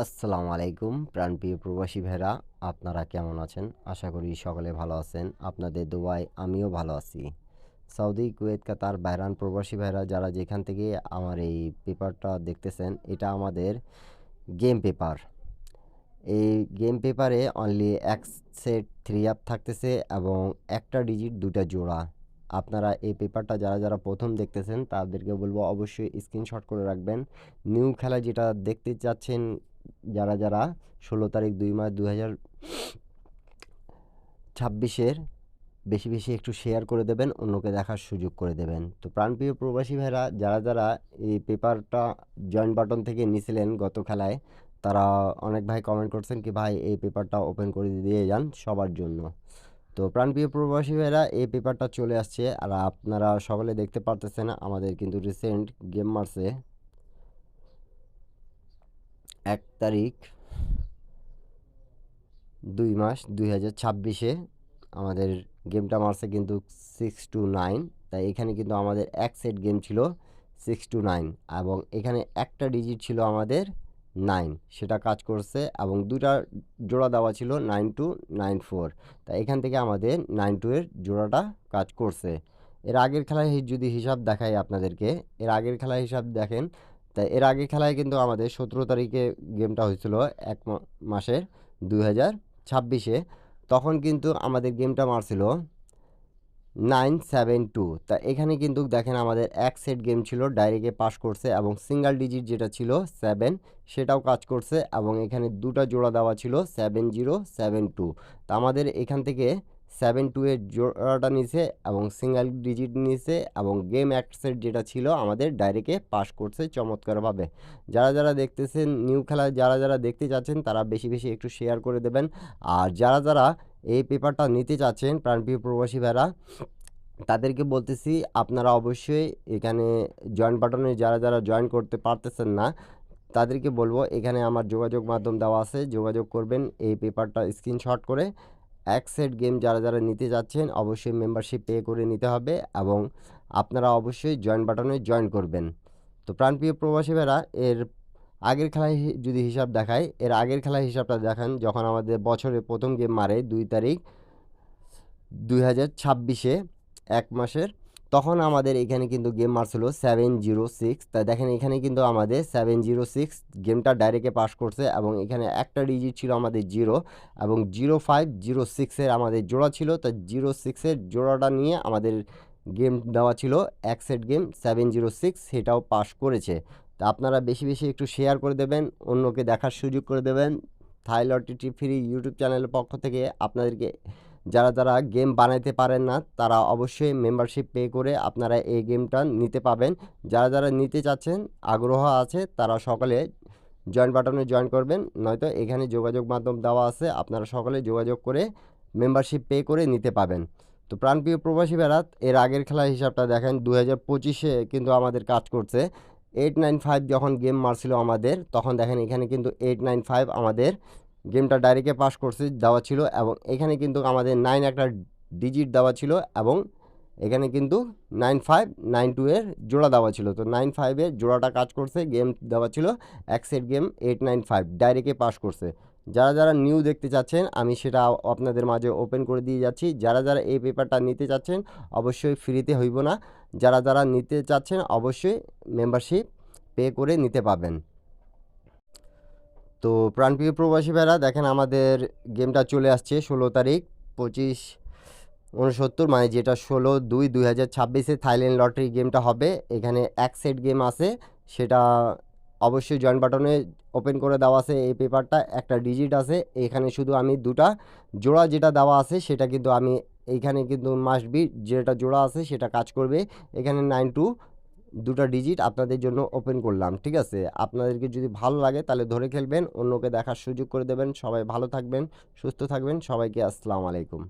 আসসালামু আলাইকুম প্রাণপ্রিয় প্রবাসী ভাইরা, আপনারা কেমন আছেন? আশা করি সকলে ভালো আছেন। আপনাদের দোয়ায় আমিও ভালো আছি। সৌদি, কুয়েত, কাতার, বাহরাইন প্রবাসী ভাইরা যারা যেখান থেকে আমার এই পেপারটা দেখতেছেন, এটা আমাদের গেম পেপার। এই গেম পেপারে অনলি এক সেট 3 আপ থাকতেছে এবং একটা ডিজিট 2টা জোড়া। আপনারা এই পেপারটা যারা প্রথম দেখতেছেন তাদেরকে বলবো অবশ্যই স্ক্রিনশট করে রাখবেন। নিউ খেলা যেটা দেখতে চাচ্ছেন, যারা 16 তারিখ 2 মাস 2026-এর বেশি একটু শেয়ার করে দেবেন, অন্যকে দেখার সুযোগ করে দেবেন। তো প্রাণপ্রিয় প্রবাসী ভাইরা যারা এই পেপারটা জয়েন বাটন থেকে নিয়েছিলেন গত খেলায়, তারা অনেক ভাই কমেন্ট করছেন কি ভাই এই পেপারটা ওপেন করে দিয়ে যান সবার জন্য। তো প্রাণপ্রিয় প্রবাসী ভাইরা এই পেপারটা চলে আসছে, আর আপনারা সকলে দেখতে পারতেছেন আমাদের কিন্তু রিসেন্ট গেম মারছে 1 তারিখ 2 মাস 2026-এ আমাদের গেমটা মারছে কিন্তু 6-9। তাই এখানে কিন্তু আমাদের এক সেট গেম ছিল 6-9 এবং এখানে একটা ডিজিট ছিল আমাদের 9, সেটা কাজ করছে এবং দুটা জোড়া দেওয়া ছিল 9294। তাই এখান থেকে আমাদের 92-এর জোড়াটা কাজ করছে। এর আগের খেলায় যদি হিসাব দেখাই আপনাদেরকে, এর আগের খেলায় হিসাব দেখেন, তাই এর আগের খেলায় কিন্তু আমাদের 17 তারিখে গেমটা হয়েছিল 1 মাসের 2026-এ। তখন কিন্তু আমাদের গেমটা মারছিল 972। তা এখানে কিন্তু দেখেন আমাদের এক সেট গেম ছিল ডাইরেক্টে পাস করছে এবং সিঙ্গেল ডিজিট যেটা ছিল 7 সেটাও কাজ করছে এবং এখানে দুটা জোড়া দেওয়া ছিল 7072। তা আমাদের এখান থেকে 72 এর জোড়াটা নিছে এবং সিঙ্গেল ডিজিট নিছে এবং গেম এক সেট যেটা ছিল আমাদের ডাইরেক্টে পাস করছে চমৎকারভাবে। যারা দেখতেছেন নিউ খেলা, যারা দেখতে চাচ্ছেন তারা বেশি একটু শেয়ার করে দেবেন। আর যারা এই পেপারটা নিতে চাচ্ছেন প্রাণপ্রিয় প্রবাসী ভাইরা, তাদেরকে বলতেছি আপনারা অবশ্যই এখানে জয়েন বাটনে যারা জয়েন করতে পারতেছেন না, তাদেরকে বলবো এখানে আমার যোগাযোগ মাধ্যম দেওয়া আছে, যোগাযোগ করবেন। এই পেপারটা স্ক্রিনশট করে এক সেট গেম যারা নিতে যাচ্ছেন অবশ্যই মেম্বারশিপ পে করে নিতে হবে এবং আপনারা অবশ্যই জয়েন বাটনে জয়েন করবেন। তো প্রাণপ্রিয় প্রবাসী ভাইরা, এর আগের খেলায় যদি হিসাব দেখায়, এর আগের খেলায় হিসাবটা দেখান যখন আমাদের বছরে প্রথম গেম মারে 2 তারিখ 2026-এ 1 মাসের, তখন আমাদের এখানে কিন্তু গেম মারছিল 706। তাই দেখেন এখানে কিন্তু আমাদের 706 গেমটা ডাইরেক্টে পাস করছে এবং এখানে একটা ডিজিট ছিল আমাদের 0 এবং 0506-এর আমাদের জোড়া ছিল। তাই 06-এর জোড়াটা নিয়ে আমাদের গেম দেওয়া ছিল এক সেট গেম 706, সেটাও পাস করেছে। তা আপনারা বেশি একটু শেয়ার করে দেবেন, অন্যকে দেখার সুযোগ করে দেবেন। থাই লটারি ফ্রি ইউটিউব চ্যানেলের পক্ষ থেকে আপনাদেরকে যারা গেম বানাইতে পারেন না তারা অবশ্যই মেম্বারশিপ পে করে আপনারা এই গেমটা নিতে পাবেন। যারা নিতে চাচ্ছেন, আগ্রহ আছে, তারা সকলে জয়েন বাটনে জয়েন করবেন, নয়তো এখানে যোগাযোগ মাধ্যম দেওয়া আছে, আপনারা সকলে যোগাযোগ করে মেম্বারশিপ পে করে নিতে পাবেন। তো প্রাণপ্রিয় প্রবাসী ভাইরা, এর আগের খেলার হিসাবটা দেখেন 2025-এ কিন্তু আমাদের কাজ করছে 895 যখন গেম মারছিল আমাদের, তখন দেখেন এখানে কিন্তু 895 আমাদের গেমটা ডাইরেক্টে পাস করছে দেওয়া ছিল এবং এখানে কিন্তু আমাদের 9 একটা ডিজিট দেওয়া ছিল এবং এখানে কিন্তু 9592 এর জোড়া দেওয়া ছিল। তো 95-এর জোড়াটা কাজ করছে, গেম দেওয়া ছিল এক সেট গেম 895 ডাইরেক্টে পাস করছে। যারা নিউ দেখতে চাচ্ছেন আমি সেটা আপনাদের মাঝে ওপেন করে দিয়ে যাচ্ছি। যারা এই পেপারটা নিতে চাচ্ছেন অবশ্যই ফ্রিতে হইব না, যারা নিতে চাচ্ছেন অবশ্যই মেম্বারশিপ পে করে নিতে পাবেন। তো প্রাণপ্রিয় প্রবাসী ভাইরা দেখেন আমাদের গেমটা চলে আসছে 16 তারিখ 2569, মানে যেটা 16/2/2026-এ থাইল্যান্ড লটারি গেমটা হবে। এখানে এক সেট গেম আছে, সেটা অবশ্যই জয়েন বাটনে ওপেন করে দেওয়া আছে। এই পেপারটা একটা ডিজিট আছে, এখানে শুধু আমি দুটা জোড়া যেটা দেওয়া আছে সেটা কিন্তু আমি এইখানে কিন্তু মাস্ট বি যেটা জোড়া আছে সেটা কাজ করবে। এখানে 92 দুটা ডিজিট আপনাদের জন্য ওপেন করলাম, ঠিক আছে? আপনাদেরকে যদি ভালো লাগে তাহলে ধরে খেলবেন, অন্যকে দেখার সুযোগ করে দেবেন। সবাই ভালো থাকবেন, সুস্থ থাকবেন, সবাইকে আসসালামু আলাইকুম।